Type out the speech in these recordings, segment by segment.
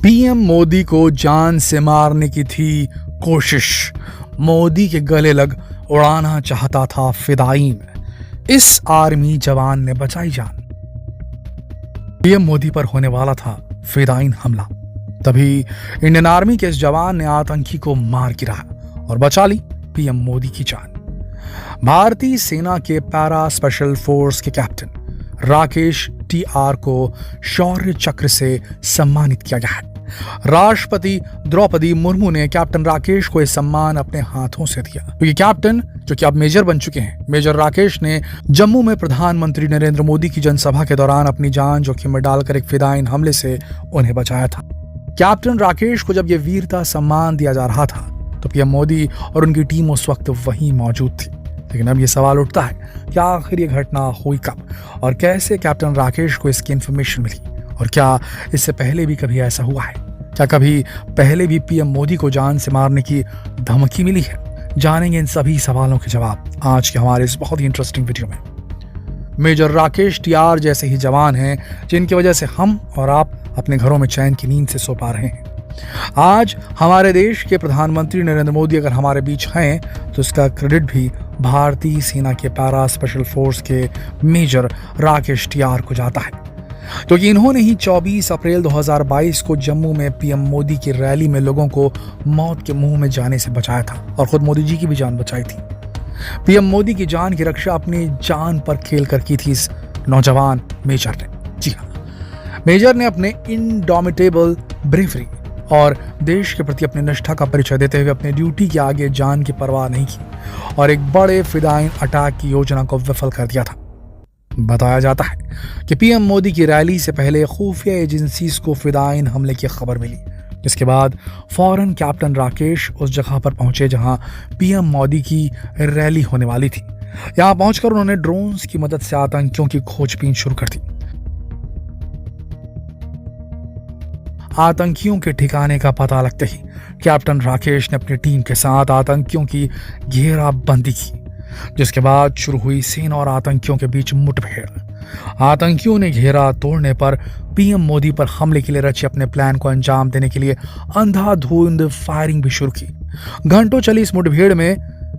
PM Modi को जान से मारने की थी कोशिश। मोदी के गले लग उड़ाना चाहता था फिदायीन। इस आर्मी जवान ने बचाई जान। पीएम मोदी पर होने वाला था फिदायीन हमला। तभी इंडियन आर्मी के इस जवान ने आतंकी को मार गिराया और बचा ली पीएम मोदी की जान। भारतीय सेना के पैरा स्पेशल फोर्स के कैप्टन राकेश टीआर को शौर्य चक्र से सम्मानित किया गया है। राष्ट्रपति द्रौपदी मुर्मू ने कैप्टन राकेश को यह सम्मान अपने हाथों से दिया, क्योंकि कैप्टन जो कि अब मेजर बन चुके हैं, मेजर राकेश ने जम्मू में प्रधानमंत्री नरेंद्र मोदी की जनसभा के दौरान अपनी जान जोखिम में डालकर एक फिदायीन हमले से उन्हें बचाया था। कैप्टन राकेश को जब यह वीरता सम्मान दिया जा रहा था तो पीएम मोदी और उनकी टीम उस वक्त वहीं मौजूद थी। लेकिन अब यह सवाल उठता है कि आखिर ये घटना हुई कब और कैसे कैप्टन राकेश को इसकी इंफॉर्मेशन मिली, और क्या इससे पहले भी कभी ऐसा हुआ है? क्या कभी पहले भी पीएम मोदी को जान से मारने की धमकी मिली है? जानेंगे इन सभी सवालों के जवाब आज के हमारे इस बहुत ही इंटरेस्टिंग वीडियो में। मेजर राकेश टीआर जैसे ही जवान हैं जिनकी वजह से हम और आप अपने घरों में चैन की नींद से सो पा रहे हैं। आज हमारे देश के प्रधानमंत्री नरेंद्र मोदी अगर हमारे बीच हैं तो इसका क्रेडिट भी भारतीय सेना के पैरा स्पेशल फोर्स के मेजर राकेश टीआर को जाता है, क्योंकि इन्होंने ही 24 अप्रैल 2022 को जम्मू में पीएम मोदी की रैली में लोगों को मौत के मुंह में जाने से बचाया था और खुद मोदी जी की भी जान बचाई थी। पीएम मोदी की जान की रक्षा अपनी जान पर खेल कर की थी इस नौजवान मेजर ने। जी हाँ, मेजर ने अपने इनडोमिटेबल ब्रेवरी और देश के प्रति अपनी निष्ठा का परिचय देते हुए अपनी ड्यूटी के आगे जान की परवाह नहीं की और एक बड़े फिदायीन अटैक की योजना को विफल कर दिया था। बताया जाता है कि पीएम मोदी की रैली से पहले खुफिया एजेंसीज को फिदायीन हमले की खबर मिली, जिसके बाद फौरन कैप्टन राकेश उस जगह पर पहुंचे जहां पीएम मोदी की रैली होने वाली थी। यहां पहुंचकर उन्होंने ड्रोन्स की मदद से आतंकियों की खोजबीन शुरू कर दी। आतंकियों के ठिकाने का पता लगते ही कैप्टन राकेश ने अपनी टीम के साथ आतंकियों की घेराबंदी की, जिसके बाद शुरू हुई सेना और आतंकियों के बीच मुठभेड़। आतंकियों ने घेरा तोड़ने पर पीएम मोदी पर हमले के लिए रचे अपने प्लान को अंजाम देने के लिए अंधाधुंध फायरिंग भी शुरू की। घंटों चली इस मुठभेड़ में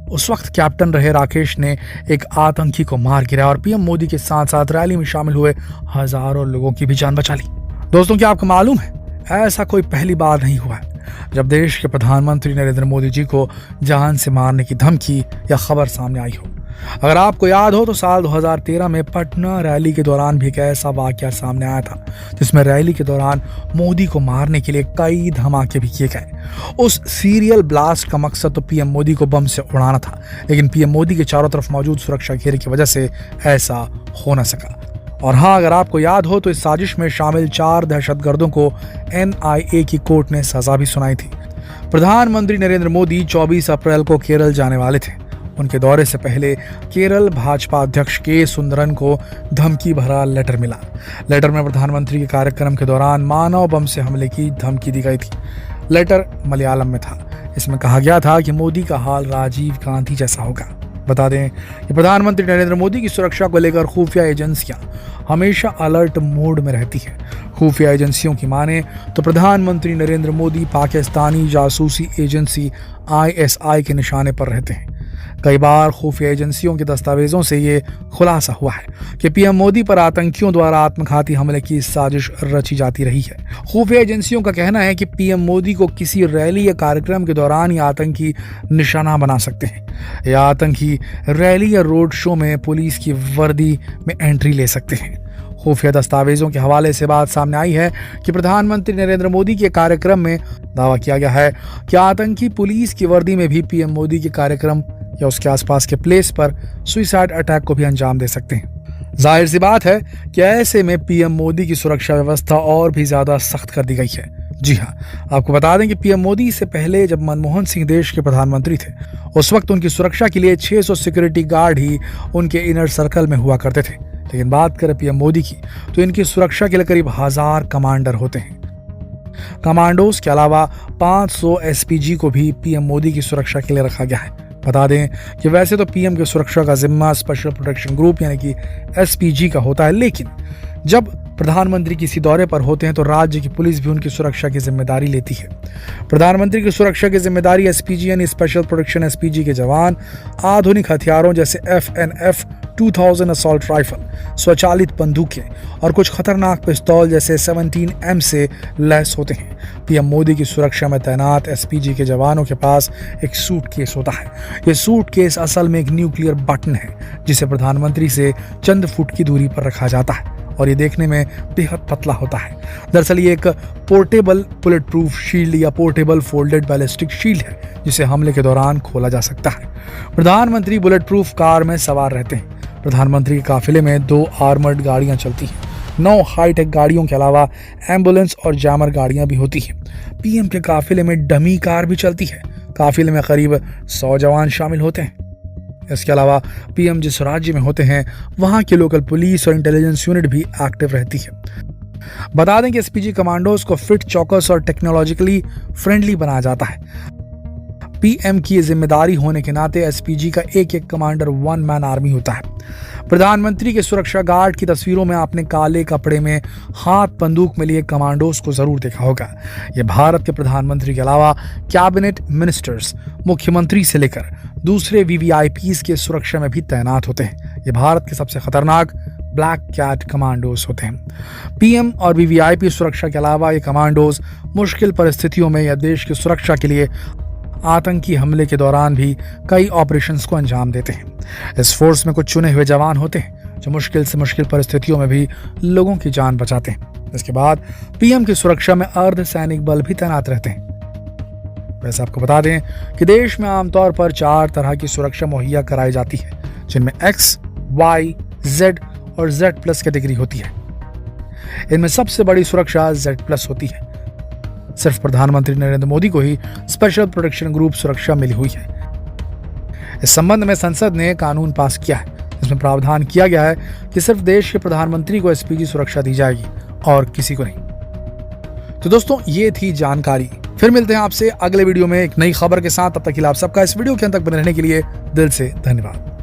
उस वक्त कैप्टन रहे राकेश ने एक आतंकी को मार गिराया और पीएम मोदी के साथ साथ रैली में शामिल हुए हजारों लोगों की भी जान बचा ली। दोस्तों, क्या आपको मालूम है, ऐसा कोई पहली बार नहीं हुआ है जब देश के प्रधानमंत्री नरेंद्र मोदी जी को जान से मारने की धमकी या खबर सामने आई हो। अगर आपको याद हो तो साल 2013 में पटना रैली के दौरान भी एक ऐसा वाकया सामने आया था जिसमें रैली के दौरान मोदी को मारने के लिए कई धमाके भी किए गए। उस सीरियल ब्लास्ट का मकसद तो पीएम मोदी को बम से उड़ाना था, लेकिन पीएम मोदी के चारों तरफ मौजूद सुरक्षा घेरे की वजह से ऐसा हो न सका। और हाँ, अगर आपको याद हो तो इस साजिश में शामिल 4 दहशतगर्दों को NIA की कोर्ट ने सजा भी सुनाई थी। प्रधानमंत्री नरेंद्र मोदी 24 अप्रैल को केरल जाने वाले थे। उनके दौरे से पहले केरल भाजपा अध्यक्ष के सुंदरन को धमकी भरा लेटर मिला। लेटर में प्रधानमंत्री के कार्यक्रम के दौरान मानव बम से हमले की धमकी दी गई थी। लेटर मलयालम में था। इसमें कहा गया था कि मोदी का हाल राजीव गांधी जैसा होगा। बता दें कि प्रधानमंत्री नरेंद्र मोदी की सुरक्षा को लेकर खुफिया एजेंसियां हमेशा अलर्ट मोड में रहती है। खुफिया एजेंसियों की माने तो प्रधानमंत्री नरेंद्र मोदी पाकिस्तानी जासूसी एजेंसी ISI के निशाने पर रहते हैं। कई बार खुफिया एजेंसियों के दस्तावेजों से ये खुलासा हुआ है कि पीएम मोदी पर आतंकियों द्वारा आत्मघाती हमले की साजिश रची जाती रही है। खुफिया एजेंसियों का कहना है कि पीएम मोदी को किसी रैली या कार्यक्रम के दौरान ही आतंकी निशाना बना सकते हैं, या आतंकी रैली या रोड शो में पुलिस की वर्दी में एंट्री ले सकते हैं। खुफिया दस्तावेजों के हवाले से बात सामने आई है कि प्रधानमंत्री नरेंद्र मोदी के कार्यक्रम में दावा किया गया है कि आतंकी पुलिस की वर्दी में भी पीएम मोदी के कार्यक्रम या उसके आसपास के प्लेस पर सुसाइड अटैक को भी अंजाम दे सकते हैं। जाहिर सी बात है कि ऐसे में पीएम मोदी की सुरक्षा व्यवस्था और भी ज्यादा सख्त कर दी गई है। जी हाँ, आपको बता दें कि पीएम मोदी से पहले जब मनमोहन सिंह देश के प्रधानमंत्री थे, उस वक्त उनकी सुरक्षा के लिए 600 सिक्योरिटी गार्ड ही उनके इनर सर्कल में हुआ करते थे। लेकिन बात करें पीएम मोदी की तो इनकी सुरक्षा के लिए करीब 1000 कमांडर होते हैं। कमांडोज के अलावा 500 SPG को भी पीएम मोदी की सुरक्षा के लिए रखा गया है। बता दें कि वैसे तो पीएम की सुरक्षा का जिम्मा स्पेशल प्रोटेक्शन ग्रुप यानी कि SPG का होता है, लेकिन जब प्रधानमंत्री किसी दौरे पर होते हैं तो राज्य की पुलिस भी उनकी सुरक्षा की जिम्मेदारी लेती है। प्रधानमंत्री की सुरक्षा की जिम्मेदारी एसपीजी यानी स्पेशल प्रोटेक्शन एसपीजी के जवान आधुनिक हथियारों जैसे FNF 2000 असॉल्ट राइफल, स्वचालित बंदूकें और कुछ खतरनाक पिस्तौल जैसे 17M से लैस होते हैं। पीएम मोदी की सुरक्षा में तैनात एसपीजी के जवानों के पास एक सूटकेस होता है। यह सूटकेस असल में एक न्यूक्लियर बटन है जिसे प्रधानमंत्री से चंद फुट की दूरी पर रखा जाता है और ये देखने में बेहद पतला होता है। दरअसल ये एक पोर्टेबल बुलेट प्रूफ शील्ड या पोर्टेबल फोल्डेड बैलिस्टिक शील्ड है जिसे हमले के दौरान खोला जा सकता है। प्रधानमंत्री बुलेट प्रूफ कार में सवार रहते हैं। प्रधानमंत्री के काफिले में 2 आर्मर्ड गाड़ियां चलती हैं। 9 हाईटेक गाड़ियों के अलावा एम्बुलेंस और जैमर गाड़ियां भी होती हैं। पीएम के काफिले में डमी कार भी चलती है। काफिले में करीब 100 जवान शामिल होते हैं। इसके अलावा पीएम जिस राज्य में होते हैं वहां की लोकल पुलिस और इंटेलिजेंस यूनिट भी एक्टिव रहती है। बता दें कि एसपीजी कमांडोज को फिट, चौकस और टेक्नोलॉजिकली फ्रेंडली बनाया जाता है। पीएम की जिम्मेदारी होने के नाते एसपीजी का एक कमांडर 1 मैन आर्मी होता है। प्रधानमंत्री के सुरक्षा गार्ड की तस्वीरों में आपने काले कपड़े में हाथ बंदूक में लिए कमांडोज को जरूर देखा होगा। ये भारत के प्रधानमंत्री के अलावा कैबिनेट मिनिस्टर्स, मुख्यमंत्री से लेकर दूसरे वीवीआईपीज के सुरक्षा में भी तैनात होते हैं। ये भारत के सबसे खतरनाक ब्लैक कैट कमांडोज होते हैं। पीएम और वीवीआईपी सुरक्षा के अलावा ये कमांडोज मुश्किल परिस्थितियों में या देश की सुरक्षा के लिए आतंकी हमले के दौरान भी कई ऑपरेशंस को अंजाम देते हैं। इस फोर्स में कुछ चुने हुए जवान होते हैं जो मुश्किल से मुश्किल परिस्थितियों में भी लोगों की जान बचाते हैं। इसके बाद पीएम की सुरक्षा में अर्धसैनिक बल भी तैनात रहते हैं। वैसे आपको बता दें कि देश में आमतौर पर 4 तरह की सुरक्षा मुहैया कराई जाती है जिनमें X, Y, Z और Z+ कैटेगरी होती है। इनमें सबसे बड़ी सुरक्षा Z+ होती है। सिर्फ प्रधानमंत्री नरेंद्र मोदी को ही स्पेशल प्रोटेक्शन ग्रुप सुरक्षा मिली हुई है। इस संबंध में संसद ने कानून पास किया है जिसमें प्रावधान किया गया है कि सिर्फ देश के प्रधानमंत्री को एसपीजी सुरक्षा दी जाएगी और किसी को नहीं। तो दोस्तों ये थी जानकारी। फिर मिलते हैं आपसे अगले वीडियो में एक नई खबर के साथ। तब तक के लिए आप सबका इस वीडियो के अंत तक बने रहने के लिए दिल से धन्यवाद।